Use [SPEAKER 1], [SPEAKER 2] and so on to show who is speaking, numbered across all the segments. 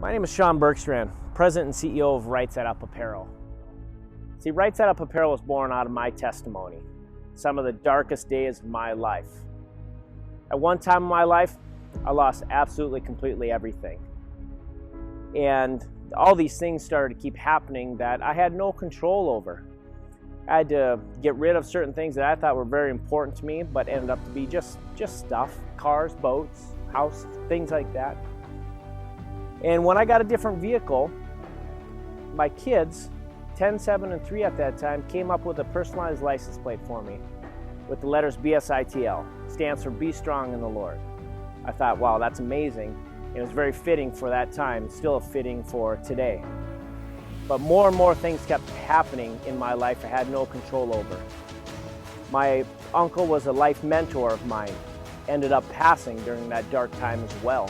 [SPEAKER 1] My name is Sean Bergstrand, President and CEO of Right Side Up Apparel. See, Right Side Up Apparel was born out of my testimony, some of the darkest days of my life. At one time in my life, I lost absolutely, completely everything. And all these things started to keep happening that I had no control over. I had to get rid of certain things that I thought were very important to me, but ended up to be just stuff, cars, boats, house, things like that. And when I got a different vehicle, my kids, 10, 7, and 3 at that time, came up with a personalized license plate for me with the letters BSITL, stands for Be Strong in the Lord. I thought, wow, that's amazing. It was very fitting for that time, still fitting for today. But more and more things kept happening in my life I had no control over. My uncle was a life mentor of mine, ended up passing during that dark time as well.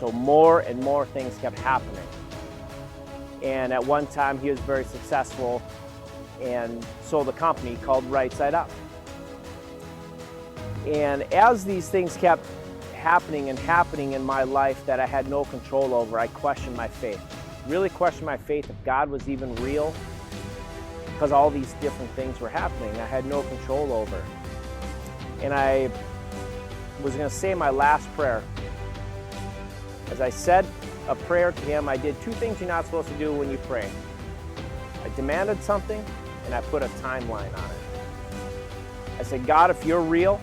[SPEAKER 1] So more and more things kept happening. And at one time he was very successful and sold a company called Right Side Up. And as these things kept happening in my life that I had no control over, I questioned my faith. Really questioned my faith if God was even real, because all these different things were happening I had no control over. And I was going to say my last prayer. As I said a prayer to him, I did 2 things you're not supposed to do when you pray. I demanded something and I put a timeline on it. I said, God, if you're real,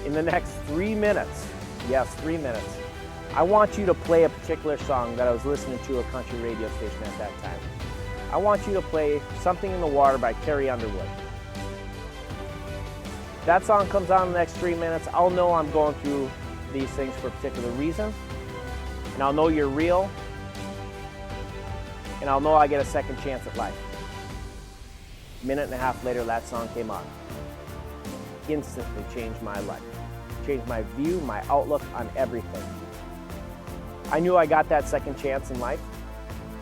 [SPEAKER 1] in the next 3 minutes, yes, 3 minutes, I want you to play a particular song that I was listening to a country radio station at that time. I want you to play Something in the Water by Carrie Underwood. That song comes on in the next 3 minutes, I'll know I'm going through these things for a particular reason, and I'll know you're real, and I'll know I get a second chance at life. A minute and a half later, that song came on. Instantly changed my life, changed my view, my outlook on everything. I knew I got that second chance in life,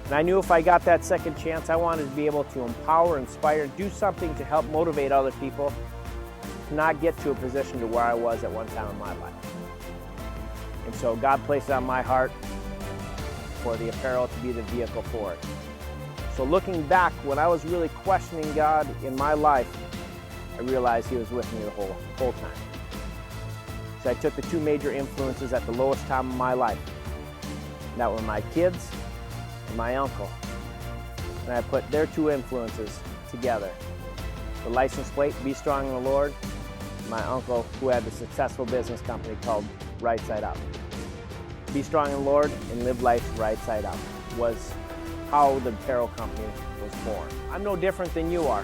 [SPEAKER 1] and I knew if I got that second chance, I wanted to be able to empower, inspire, do something to help motivate other people to not get to a position to where I was at one time in my life. And so God placed it on my heart for the apparel to be the vehicle for it. So looking back, when I was really questioning God in my life, I realized he was with me the whole time. So I took the 2 major influences at the lowest time of my life. And that were my kids and my uncle. And I put their 2 influences together. The license plate, Be Strong in the Lord, and my uncle who had a successful business company called Right Side Up. Be strong in the Lord and live life right side up was how the apparel company was born. I'm no different than you are.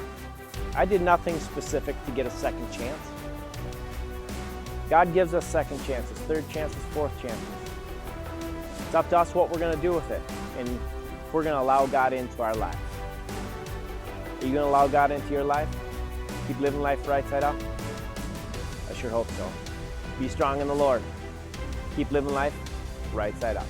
[SPEAKER 1] I did nothing specific to get a second chance. God gives us second chances, third chances, fourth chances. It's up to us what we're going to do with it, and if we're going to allow God into our life. Are you going to allow God into your life? Keep living life right side up? I sure hope so. Be strong in the Lord. Keep living life right side up.